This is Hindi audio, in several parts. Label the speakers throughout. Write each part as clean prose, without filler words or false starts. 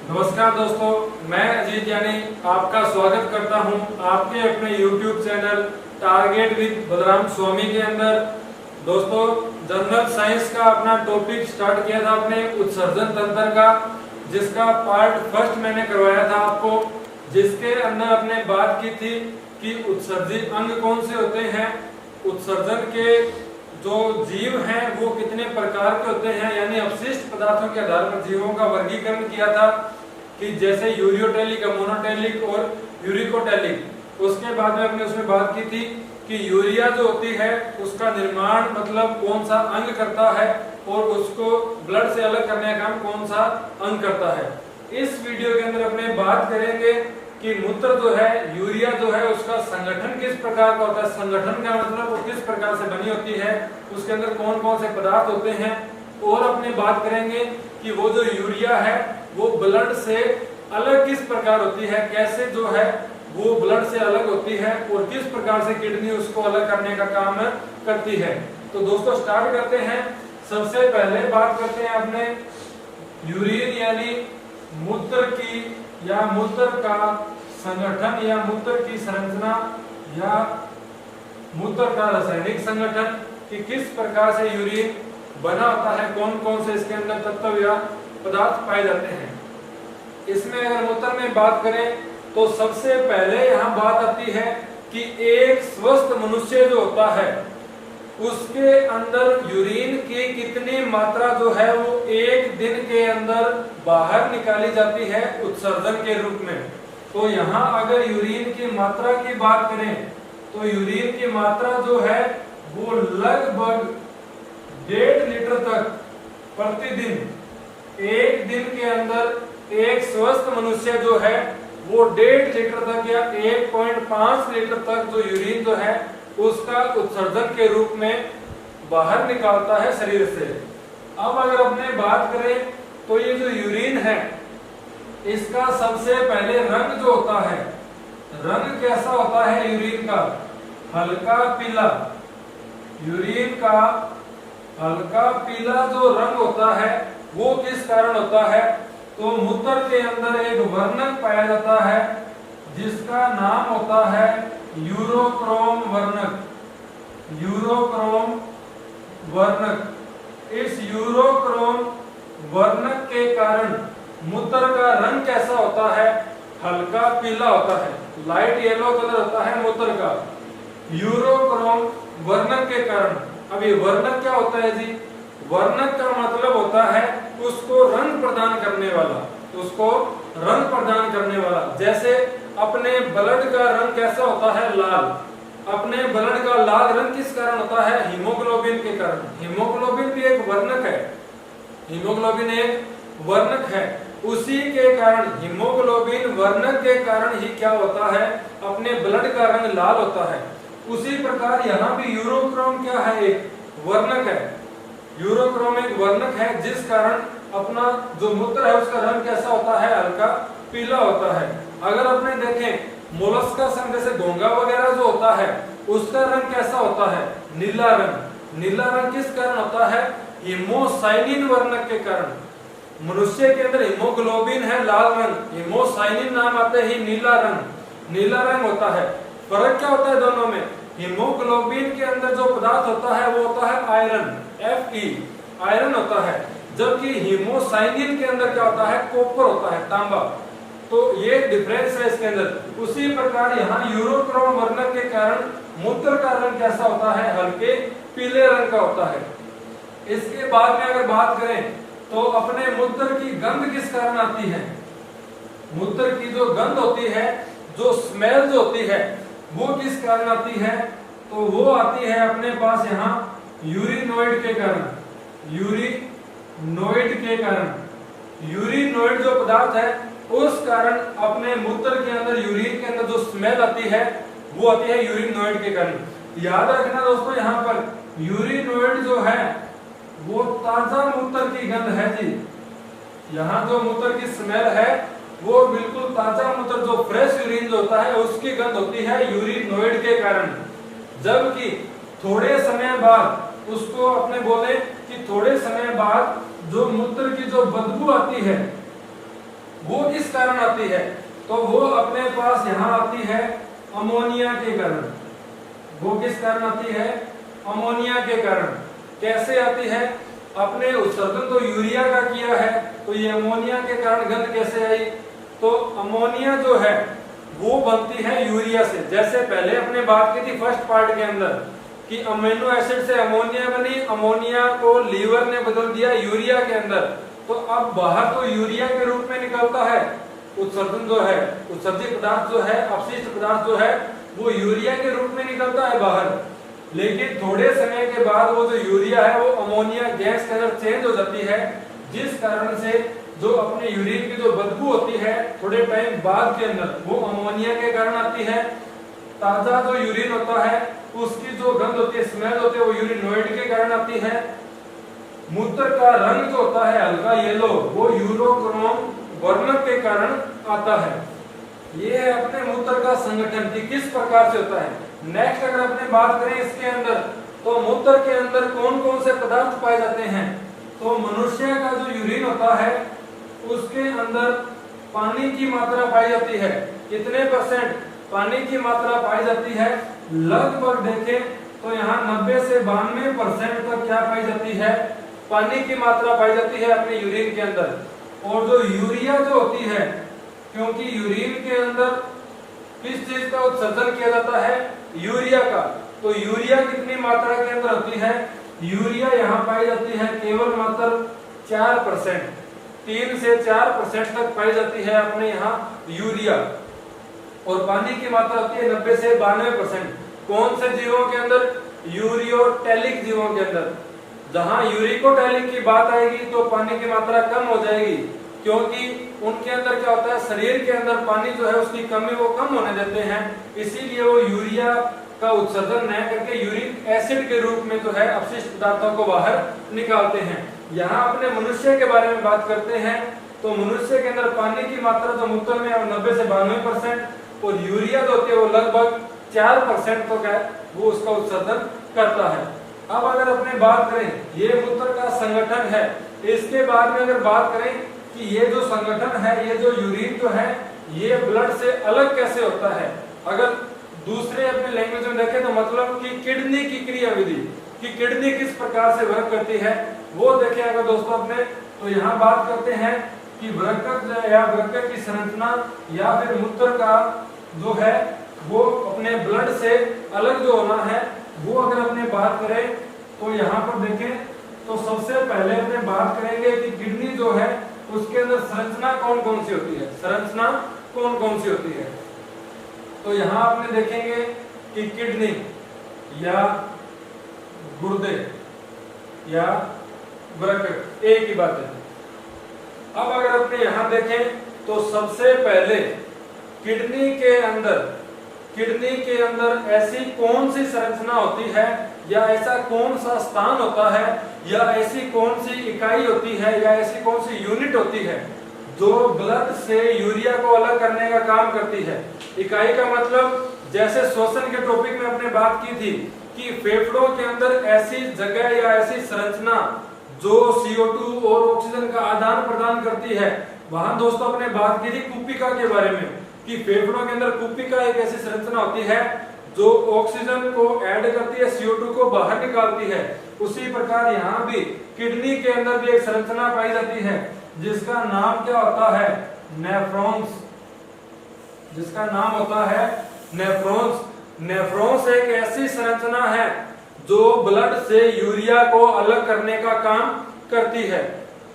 Speaker 1: नमस्कार दोस्तों, मैं अजीत यानी आपका स्वागत करता हूं आपके अपने YouTube channel target with Balram Swami के अंदर। दोस्तों, जनरल साइंस का अपना टॉपिक स्टार्ट किया था अपने उत्सर्जन तंत्र का, जिसका पार्ट फर्स्ट मैंने करवाया था आपको, जिसके अंदर अपने बात की थी कि उत्सर्जित अंग कौन से होते हैं, उत्सर्जन के जो जीव हैं वो कितने प्रकार के होते हैं, यानी अपशिष्ट पदार्थों के आधार पर जीवों का वर्गीकरण किया था कि जैसे यूरियोटेलिक, मोनोटेलिक और यूरिकोटेलिक। उसके बाद में हमने उसमें बात की थी कि यूरिया जो होती है उसका निर्माण मतलब कौन सा अंग करता है और उसको ब्लड से अलग करने का काम कौन सा अंग करता है। इस वीडियो के अंदर अपने बात करेंगे कि मूत्र जो है, यूरिया जो है, उसका संगठन किस प्रकार का होता है, संगठन का मतलब वो किस प्रकार से बनी होती है, उसके अंदर कौन कौन से पदार्थ होते हैं, और अपने बात करेंगे कि वो जो यूरिया है वो ब्लड से अलग किस प्रकार होती है, कैसे जो है वो ब्लड से अलग होती है और किस प्रकार से किडनी उसको अलग करने का काम करती है। तो दोस्तों स्टार्ट करते हैं। सबसे पहले बात करते हैं अपने यूरिन यानी मूत्र की या मूत्र का संगठन या मूत्र की संरचना या मूत्र का रासायनिक संगठन कि किस प्रकार से यूरिन बना होता है, कौन कौन से इसके अंदर तत्व या पदार्थ पाए जाते हैं। इसमें अगर मूत्र में बात करें तो सबसे पहले यहाँ बात आती है कि एक स्वस्थ मनुष्य जो होता है उसके अंदर यूरिन की कितनी मात्रा जो है वो एक दिन के अंदर बाहर निकाली जाती है उत्सर्जन के रूप में। तो यहाँ अगर यूरिन की मात्रा की बात करें तो यूरिन की मात्रा जो है वो लगभग 1.5 लीटर तक प्रतिदिन, एक दिन के अंदर एक स्वस्थ मनुष्य जो है वो 1.5 लीटर तक या 1.5 लीटर तक जो यूरिन जो है उसका उत्सर्जन के रूप में बाहर निकालता है शरीर से। अब अगर अपने बात करें तो ये जो यूरिन है इसका सबसे पहले रंग जो होता है, रंग कैसा होता है यूरिन का? हल्का पीला। यूरिन का हल्का पीला जो रंग होता है वो किस कारण होता है? तो मूत्र के अंदर एक वर्णक पाया जाता है जिसका नाम होता है यूरोक्रोम वर्णक। यूरोक्रोम वर्णक। इस यूरोक्रोम वर्णक के कारण मूत्र का रंग कैसा होता है? हल्का पीला होता है, लाइट येलो कलर होता है मूत्र का, यूरोक्रोम वर्णक के कारण। अब ये वर्णक क्या होता है जी? वर्णक का मतलब होता है उसको रंग प्रदान करने वाला, उसको रंग प्रदान करने वाला। जैसे अपने ब्लड का रंग कैसा होता है? लाल। अपने ब्लड का लाल रंग किस कारण होता है? हीमोग्लोबिन के कारण। हीमोग्लोबिन भी एक वर्णक है, हीमोग्लोबिन एक वर्णक है। उसी के कारण हीमोग्लोबिन वर्णक के कारण ही क्या होता है? अपने ब्लड का रंग लाल होता है। उसी प्रकार यहाँ भी यूरोक्रोम क्या है? एक वर्णक है। यूरोक्रोम एक वर्णक है जिस कारण अपना जो मूत्र है उसका रंग कैसा होता है? हल्का पीला होता है। अगर अपने देखें मोलस्कस जैसे घोंगा वगैरह जो होता है उसका रंग कैसा होता है? नीला रंग। नीला रंग किस कारण होता है? हीमोसाइनिन वर्णक के कारण। मनुष्य के अंदर हीमोग्लोबिन है लाल रंग, हीमोसाइनिन नाम आते ही नीला रंग, नीला रंग होता है। फर्क क्या होता है दोनों में? हीमोग्लोबिन के अंदर जो पदार्थ होता है वो होता है आयरन, Fe, आयरन होता है, जबकि हीमोसाइनिन के अंदर क्या होता है? कॉपर होता है, तांबा। तो ये डिफरेंस है इसके अंदर। उसी प्रकार यहाँ यूरोक्रोम वर्णक के कारण मूत्र का रंग कैसा होता है? हल्के पीले रंग का होता है। इसके बाद में अगर बात करें तो अपने मूत्र की गंध किस कारण आती है? मूत्र की जो गंध होती है, जो स्मेल जो होती है वो किस कारण आती है? तो वो आती है अपने पास यहाँ यूरिनोइड के कारण। यूरिनोइड के कारण, यूरिनोइड जो पदार्थ है उस कारण अपने मूत्र के अंदर, यूरिन के अंदर जो स्मेल आती है वो आती है यूरिनोइड के कारण। याद रखना दोस्तों, यहाँ पर यूरिनोइड जो है वो ताजा मूत्र की गंध है जी। यहाँ जो मूत्र की स्मेल है वो बिल्कुल ताजा मूत्र, जो फ्रेश यूरिन जो होता है उसकी गंध होती है यूरिनोइड के कारण। जबकि थोड़े समय बाद उसको अपने बोले कि थोड़े समय बाद जो मूत्र की जो बदबू आती है वो किस कारण आती है? तो वो अपने पास यहाँ आती है अमोनिया के कारण। वो किस कारण आती है? अमोनिया के कारण। कैसे आती है? अपने उत्सर्जन तो यूरिया का किया है, तो ये अमोनिया के कारण गंध कैसे आई? तो अमोनिया जो है वो बनती है यूरिया से। जैसे पहले अपने बात की थी फर्स्ट पार्ट के अंदर कि अमीनो एसिड से अमोनिया बनी, अमोनिया को लीवर ने बदल दिया यूरिया के अंदर, तो अब बाहर तो यूरिया के रूप में निकलता है उत्सर्जन जो है, उत्सर्जित पदार्थ जो है, अपशिष्ट पदार्थ जो है वो यूरिया के रूप में निकलता है बाहर। लेकिन थोड़े समय के बाद वो जो यूरिया है वो अमोनिया गैस के अंदर चेंज हो जाती है, जिस कारण से जो अपने यूरिन की जो बदबू होती है थोड़े टाइम बाद के अंदर वो अमोनिया के कारण आती है। ताजा जो यूरिन होता है उसकी जो गंध होती है, स्मेल होती है, वो यूरिनोइड के कारण आती है। मूत्र का रंग जो होता है हल्का येलो, वो यूरोक्रोम वर्णक के कारण आता है। ये है अपने मूत्र का संगठन कि किस प्रकार से होता है। नेक्स्ट अगर अपने बात करें इसके अंदर, तो मूत्र के अंदर कौन कौन से पदार्थ पाए जाते हैं? तो मनुष्य का जो यूरिन होता है उसके अंदर पानी की मात्रा पाई जाती है। कितने परसेंट पानी की मात्रा पाई जाती है? लगभग देखें तो यहाँ 90 से 92% तक क्या पाई जाती है? पानी की मात्रा पाई जाती है अपने यूरिन के अंदर। और जो यूरिया जो होती है, क्योंकि यूरिन के अंदर किस चीज का उत्सर्जन किया जाता है? यूरिया का। तो यूरिया कितनी मात्रा के अंदर होती है? यूरिया यहाँ पाई जाती है केवल मात्र 4%, 3 से 4% तक पाई जाती है अपने यहाँ यूरिया। और पानी की मात्रा होती है 90 से 92%। कौन से जीवों के अंदर? यूरियोटैलिक जीवों के अंदर। जहां यूरिकोटैलिक की बात आएगी तो पानी की मात्रा कम हो जाएगी, क्योंकि उनके अंदर क्या होता है, शरीर के अंदर पानी जो है उसकी कमी वो कम होने देते हैं, इसीलिए वो यूरिया का उत्सर्जन न करके यूरिक एसिड के रूप में जो है अपशिष्ट पदार्थों को बाहर निकालते हैं। यहाँ अपने मनुष्य के बारे में बात करते हैं, तो मनुष्य के अंदर पानी की मात्रा जो मूत्र में 90 से 92% और यूरिया जो होती है वो लगभग 4% तक है, वो उसका उत्सर्जन करता है। अब अगर अपने बात करें, ये मूत्र का संगठन है। इसके बाद में अगर बात करें कि ये जो संगठन है, ये जो यूरिन जो है, ये ब्लड से अलग कैसे होता है। अगर दूसरे अपने लैंग्वेज में देखें तो मतलब कि किडनी की क्रियाविधि, कि किडनी किस प्रकार से वर्क करती है वो देखें अगर दोस्तों अपने, तो यहाँ बात करते हैं कि वृक्क या वृक्क की संरचना या फिर मूत्र का जो है वो अपने ब्लड से अलग जो होना है, वो अगर अपने बात करें तो यहाँ पर देखें तो सबसे पहले अपने बात करेंगे कि किडनी जो है उसके अंदर संरचना कौन कौन सी होती है। संरचना कौन कौन सी होती है, तो यहाँ आपने देखेंगे कि किडनी या गुर्दे या वृक्क एक ही बात है। अब अगर अपने यहाँ देखें तो सबसे पहले किडनी के अंदर ऐसी कौन सी संरचना होती है, या ऐसा कौन सा स्थान होता है, या ऐसी कौन सी इकाई होती है, या ऐसी कौन सी यूनिट होती है जो ब्लड से यूरिया को अलग करने का काम करती है। इकाई का मतलब जैसे श्वसन के टॉपिक में अपने बात की थी कि फेफड़ों के अंदर ऐसी जगह या ऐसी संरचना जो CO2 और ऑक्सीजन का आदान प्रदान करती है, वहां दोस्तों अपने बात की थी कुपिका के बारे में कि फेफड़ों के अंदर कुपिका एक ऐसी संरचना होती है जो ऑक्सीजन को ऐड करती है, CO2 को बाहर निकालती है। उसी प्रकार यहाँ भी किडनी के अंदर भी एक संरचना पाई जाती है जिसका नाम क्या होता है? नेफ्रॉन्स। जिसका नाम होता है नेफ्रॉन्स। नेफ्रॉन्स एक ऐसी संरचना है जो ब्लड से यूरिया को अलग करने का काम करती है।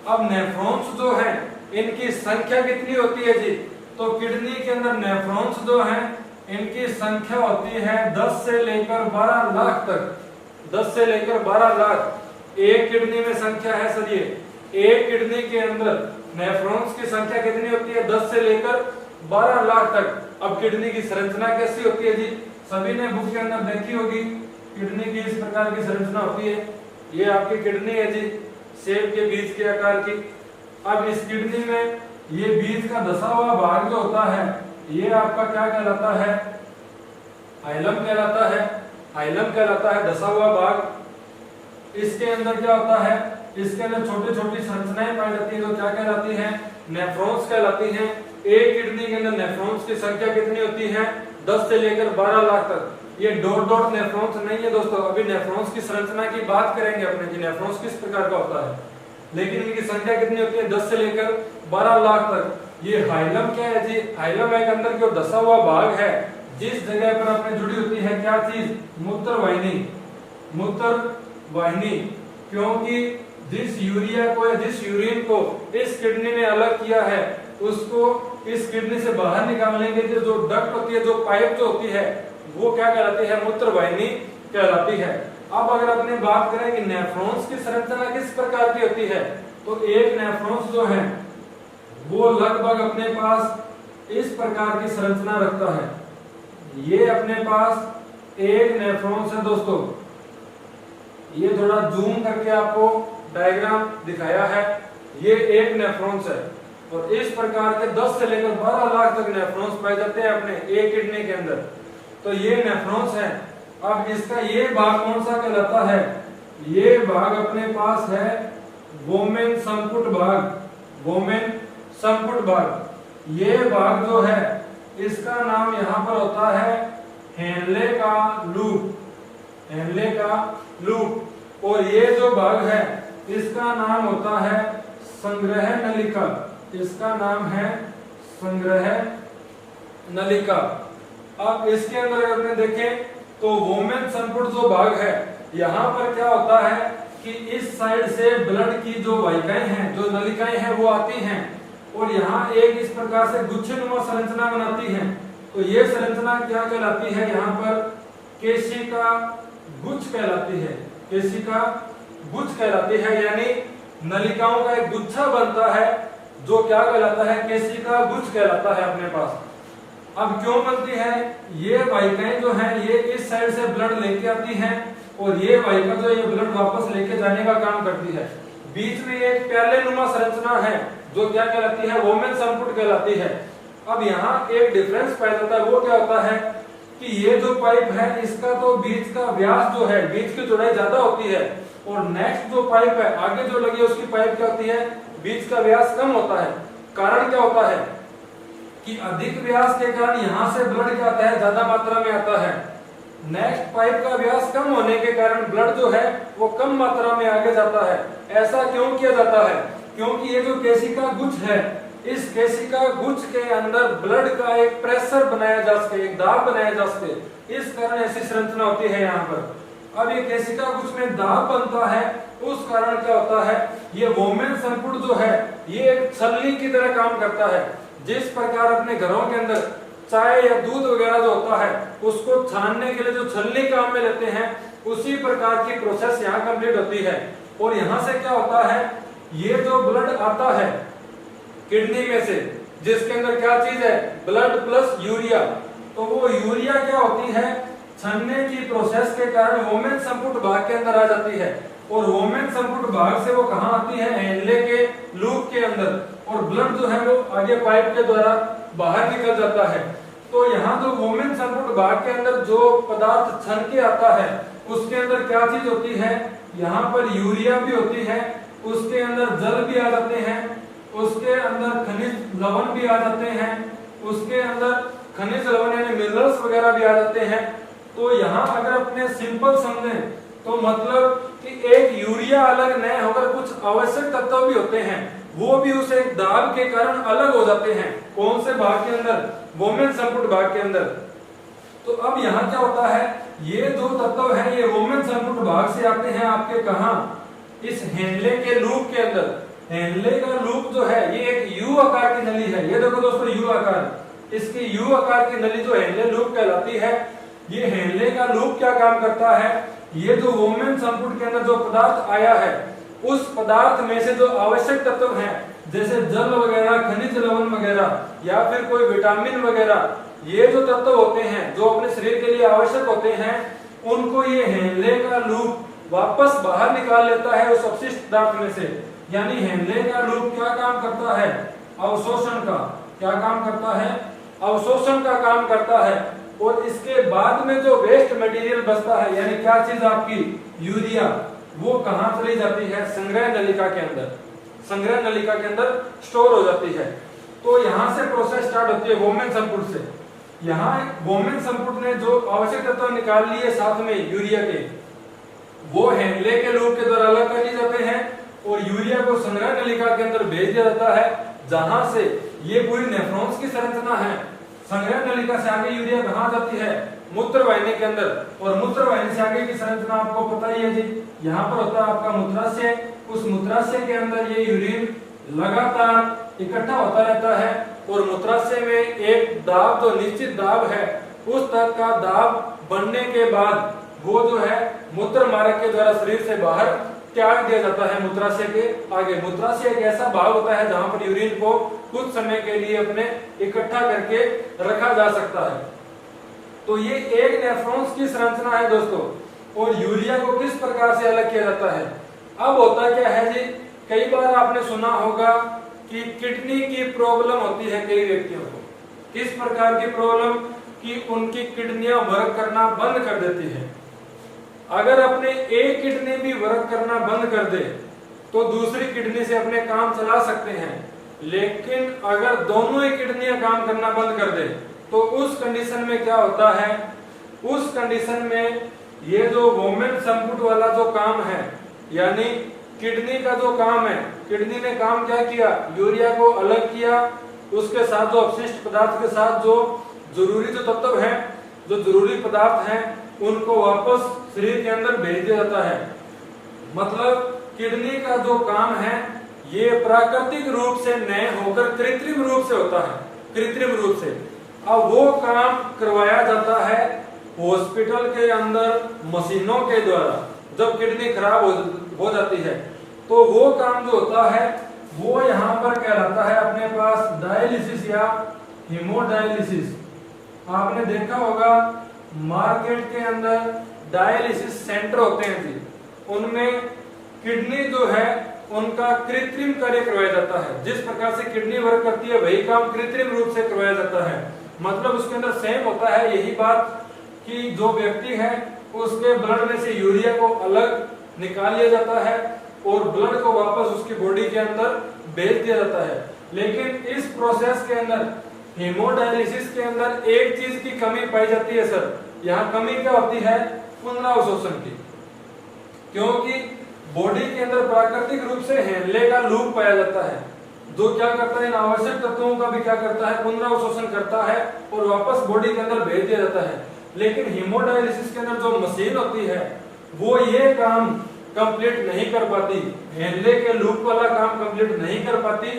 Speaker 1: अब नेफ्रॉन्स जो है इनकी संख्या कितनी होती है जी? तो किडनी के अंदर नेफ्रॉन्स जो है इनकी संख्या होती है 10 से लेकर 12 लाख तक। 10 से लेकर 12 लाख एक किडनी में संख्या है सर। ये एक किडनी के अंदर नेफ्रॉन्स की संख्या कितनी होती है? 10 से लेकर 12 लाख तक। अब किडनी की संरचना कैसी होती है जी? सभी ने बुक के अंदर देखी होगी, किडनी की इस प्रकार की संरचना होती है। ये आपकी किडनी है जी, सेब के बीज के आकार की। अब इस किडनी में ये बीज का धसा हुआ भाग जो होता है ये आपका क्या कहलाता है? हाइलम कहलाता है। हाइलम कहलाता है धसा हुआ भाग। इसके अंदर क्या होता है? इसके अंदर छोटी छोटी संरचनाएं पाई जाती है जो क्या कहलाती हैं? नेफ्रॉन्स कहलाती हैं। एक किडनी के अंदर नेफ्रॉन्स की संख्या कितनी होती है? 10 से लेकर 12 लाख तक। ये डॉट डॉट नेफ्रॉन्स नहीं है दोस्तों, अभी नेफ्रॉन्स की संरचना की बात करेंगे अपने कि नेफ्रॉन्स किस प्रकार का होता है, लेकिन इनकी संख्या कितनी होती है? 10 से लेकर 12 लाख तक। ये हाइलम क्या है जी? हाइलम एक अंदर की ओर धसा हुआ भाग है जिस जगह पर अपने जुड़ी होती है क्या चीज? मूत्र वाहिनी। मूत्र वाहिनी, क्योंकि जिस यूरिया को या जिस यूरिन को इस किडनी ने अलग किया है उसको इस किडनी से बाहर निकालने के लिए जो डक्ट होती है, जो पाइप जो होती है, वो क्या कहलाती है? मूत्र वाहिनी कहलाती है। अब अगर अपने बात करें कि नेफ्रॉन्स की संरचना किस प्रकार की होती है, तो एक नेफ्रॉन्स जो है वो लगभग अपने पास इस प्रकार की संरचना रखता है। ये अपने पास एक नेफ्रॉन्स है दोस्तों, ये थोड़ा जूम करके आपको डायग्राम दिखाया है। ये एक नेफ्रॉन्स है और इस प्रकार के 10 से लेकर 12 लाख तक नेफ्रॉन्स पाए जाते हैं अपने एक किडनी के अंदर। तो ये नेफ्रॉन्स है। अब इसका ये भाग कौन सा कहलाता है? ये भाग अपने पास है वोमेन संपुट भाग। वोमेन संपुट भाग, ये भाग जो है इसका नाम यहाँ पर होता है हेनले का लूप। हेनले का लूप। और ये जो भाग है इसका नाम होता है संग्रह नलिका। इसका नाम है संग्रह नलिका। अब इसके अंदर अगर आपने देखें तो वोमेन संपुट जो भाग है, यहाँ पर क्या होता है कि इस साइड से ब्लड की जो वाहिकाएं हैं, जो नलिकाएं हैं, वो आती हैं और यहाँ एक इस प्रकार से गुच्छेनुमा संरचना बनाती है। तो ये संरचना क्या कहलाती है? यहाँ पर केशिका गुच्छ कहलाती है। केशिका गुच्छ कहलाती है, यानी नलिकाओं का एक गुच्छा बनता है जो क्या कहलाता है? केशिका गुच्छ कहलाता है अपने पास। अब क्यों बनती है? ये वाहिकाएं जो हैं ये इस साइड से ब्लड लेके आती हैं और ये वाहिका जो ये ब्लड वापस लेके जाने का काम करती है। बीच में एक प्याले नुमा संरचना है जो क्या कहलाती है? वोमेन संपुट कहलाती है। अब यहाँ एक डिफरेंस पाया जाता है, वो क्या होता है कि ये जो पाइप है इसका तो बीच का व्यास जो है, बीच की चौड़ाई ज्यादा होती है और नेक्स्ट जो पाइप है आगे जो लगी है उसकी पाइप क्या होती है? बीच का व्यास कम होता है। कारण क्या होता है कि अधिक व्यास के कारण यहाँ से ब्लड क्या आता है? ज्यादा मात्रा में आता है। नेक्स्ट पाइप का व्यास कम होने के कारण ब्लड जो है वो कम मात्रा में आगे जाता है। ऐसा क्यों किया जाता है? क्योंकि ये जो केशिका गुच्छ है, इस केशिका गुच्छ के अंदर ब्लड का एक प्रेशर बनाया जा सके, एक दाब बनाया जा सके, इस कारण ऐसी संरचना होती है यहाँ पर। अब ये केशिका गुच्छ में दाब बनता है, उस कारण क्या होता है? ये वोमेन संपुट जो है ये एक छलनी की तरह काम करता है। जिस प्रकार अपने घरों के अंदर चाय या दूध वगैरह जो होता है उसको छानने के लिए जो छलनी काम में लेते हैं, उसी प्रकार की प्रोसेस यहाँ कंप्लीट होती है। और यहाँ से क्या होता है? ये जो ब्लड आता है किडनी में से, जिसके अंदर क्या चीज है? Blood plus urea. तो वो यूरिया क्या होती है? छनने की प्रोसेस के कारण वोमेन संपुट भाग के अंदर आ जाती है और वोमेन संपुट भाग से वो कहाँ आती है? हेनले के लूप के अंदर, और ब्लड जो है वो आगे पाइप के द्वारा बाहर निकल जाता है। तो यहाँ जो वोमेन संपुट भाग के अंदर जो पदार्थ छन के आता है उसके अंदर क्या चीज होती है? यहाँ पर यूरिया भी होती है, उसके अंदर जल भी आ जाते हैं, उसके अंदर खनिज लवण भी आ जाते हैं, उसके अंदर खनिज लवण यानी मिनरल्स वगैरह भी आ जाते हैं। तो यहाँ अगर अपने सिंपल समझें तो मतलब कि एक यूरिया अलग न होकर कुछ आवश्यक तत्व भी होते हैं, वो भी उस एक दाब के कारण अलग हो जाते हैं। कौन से भाग के अंदर? वोमेन संपुट भाग के अंदर। तो अब यहाँ क्या होता है? ये दो तत्व है ये वोमेन संपुट भाग से आते हैं आपके कहाँ? इस हेनले के लूप के अंदर। हेनले का लूप जो है ये एक यू आकार की नली है। ये देखो दोस्तों यू आकार, इसकी यू आकार की नली जो हेनले लूप कहलाती है। ये हेनले का लूप क्या काम करता है? ये जो वोमेन संपुट के अंदर जो पदार्थ आया है उस पदार्थ में से जो आवश्यक तत्व हैं जैसे जल वगैरह, खनिज लवण वगैरह या फिर कोई विटामिन वगैरह, ये जो तत्व होते हैं जो अपने शरीर के लिए आवश्यक होते हैं, उनको ये हेनले का लूप वापस बाहर निकाल लेता है उस अपशिष्ट पदार्थ में से। यानी हेनले का लूप क्या काम करता है? अवशोषण का। क्या काम करता है? अवशोषण का काम करता है। और इसके बाद में जो वेस्ट मटेरियल बचता है यानी क्या चीज आपकी? यूरिया, वो कहाँ चली जाती है? संग्रह नलिका के अंदर। संग्रह नलिका के अंदर स्टोर हो जाती है। तो यहाँ से प्रोसेस स्टार्ट होती है वोमेन संपुट से। यहाँ वोमेन संपुट ने जो आवश्यक तत्व निकाल लिए साथ में यूरिया के, वो हेनले के लूप के द्वारा अलग कर लिए जाते हैं और यूरिया को संग्रह नलिका के अंदर भेज दिया जाता है, जहां से ये पूरी नेफ्रॉन्स की संरचना है। संग्रह नलिका से आगे यूरिया कहाँ जाती है? मूत्र वाहिनी के अंदर, और मूत्र वाहिनी से आगे की संरचना आपको पता ही है जी। यहाँ पर होता है आपका मूत्राशय, उस मूत्राशय के अंदर ये यूरिन लगातार इकट्ठा होता रहता है और मूत्राशय में एक दाब, जो निश्चित दाब है, उस तक का दाब बनने के बाद वो जो है मूत्र मार्ग के द्वारा शरीर से बाहर त्याग दिया जाता है मूत्राशय के आगे। मूत्राशय एक ऐसा भाग होता है जहां पर यूरिन को कुछ समय के लिए अपने इकट्ठा करके रखा जा सकता है। तो ये एक नेफ्रॉन्स की संरचना है दोस्तों। और यूरिया को किस प्रकार से अलग किया जाता है? अब होता क्या है जी, कई बार आपने सुना होगा कि किडनी की प्रॉब्लम होती है कई व्यक्तियों को। किस प्रकार की प्रॉब्लम? कि उनकी किडनियां वर्क करना बंद कर देती है। अगर अपने एक किडनी भी वर्क करना बंद कर दे तो दूसरी किडनी से अपने काम चला सकते हैं, लेकिन अगर दोनों ही किडनियां काम करना बंद कर दे तो उस कंडीशन में क्या होता है? उस कंडीशन में ये जो वोमेन संपुट वाला जो काम है, यानी किडनी का जो काम है, किडनी ने काम क्या किया? यूरिया को अलग किया, उसके साथ जो अपशिष्ट पदार्थ के साथ जो जरूरी जो तत्व है, जो जरूरी पदार्थ हैं, उनको वापस शरीर के अंदर भेज दिया जाता है। मतलब किडनी का जो काम है ये प्राकृतिक रूप से नहीं होकर कृत्रिम रूप से होता है, कृत्रिम रूप से। अब वो काम करवाया जाता है हॉस्पिटल के अंदर मशीनों के द्वारा। जब किडनी खराब हो जाती है तो वो काम जो होता है वो यहाँ पर कहलाता है अपने पास डायलिसिस या हीमोडायलिसिस। आपने देखा होगा मार्केट के अंदर डायलिसिस सेंटर होते हैं जी, उनमें किडनी जो है उनका कृत्रिम कार्य करवाया जाता है। जिस प्रकार से किडनी वर्क करती है वही काम कृत्रिम रूप से करवाया जाता है। मतलब उसके अंदर सेम होता है यही बात कि जो व्यक्ति है उसके ब्लड में से यूरिया को अलग निकाल लिया जाता है और ब्लड को वापस उसकी बॉडी के अंदर भेज दिया जाता है। लेकिन इस प्रोसेस के अंदर, हीमोडायलिसिस के अंदर एक चीज की कमी पाई जाती है सर। यहाँ कमी क्या होती है? पुनरावशोषण की। क्योंकि बॉडी के अंदर प्राकृतिक रूप से हेनले का लूप पाया जाता है, जो क्या करता है? इन आवश्यक तत्वों का भी क्या करता है? पुनरावशोषण करता है और वापस बॉडी के अंदर भेज दिया जाता है। लेकिन हीमोडायलिसिस के अंदर जो मशीन होती है वो ये काम कंप्लीट नहीं कर पाती, हेनले के लूप वाला काम कंप्लीट नहीं कर पाती।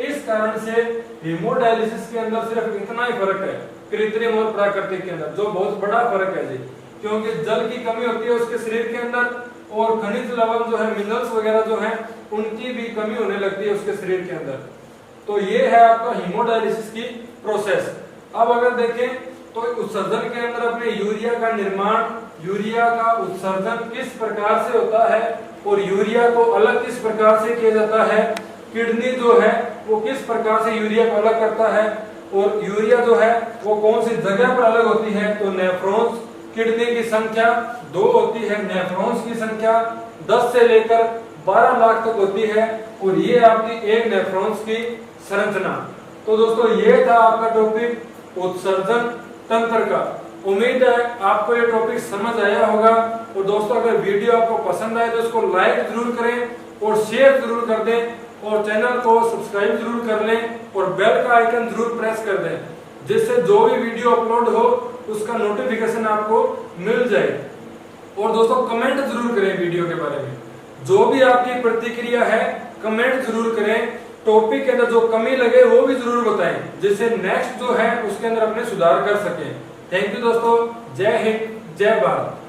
Speaker 1: इस कारण से हीमोडायलिसिस के अंदर सिर्फ इतना ही फर्क है कृत्रिम और प्राकृतिक के अंदर, जो बहुत बड़ा फर्क है जी। क्योंकि जल की कमी होती है उसके शरीर के अंदर और खनिज लवण जो है, मिनरल्स वगैरह जो है, उनकी भी कमी होने लगती है उसके शरीर के अंदर। तो ये है आपका हीमोडायलिसिस की प्रोसेस। अब अगर देखें तो उत्सर्जन के अंदर अपने यूरिया का निर्माण, यूरिया का उत्सर्जन किस प्रकार से होता है और यूरिया को अलग किस प्रकार से किया जाता है, किडनी जो है वो किस प्रकार से यूरिया को अलग करता है और यूरिया जो है वो कौन सी जगह पर अलग होती है। तो नेफ्रॉन्स, किडनी की संख्या 2 होती है, नेफ्रॉन्स की संख्या 10 से लेकर 12 लाख तक होती है और ये आपकी एक नेफ्रॉन्स की संरचना। तो दोस्तों ये था आपका टॉपिक उत्सर्जन तंत्र का। उम्मीद है आपको ये टॉपिक समझ आया होगा। और दोस्तों अगर वीडियो आपको पसंद आए तो इसको लाइक जरूर करें और शेयर जरूर कर दें और चैनल को सब्सक्राइब जरूर कर लें और बेल का आइकन जरूर प्रेस कर दें, जिससे जो भी वीडियो अपलोड हो उसका नोटिफिकेशन आपको मिल जाए। और दोस्तों कमेंट जरूर करें वीडियो के बारे में, जो भी आपकी प्रतिक्रिया है कमेंट जरूर करें। टॉपिक के अंदर जो कमी लगे वो भी जरूर बताएं, जिससे नेक्स्ट जो है उसके अंदर अपने सुधार कर सकें। थैंक यू दोस्तों, जय हिंद, जय भारत।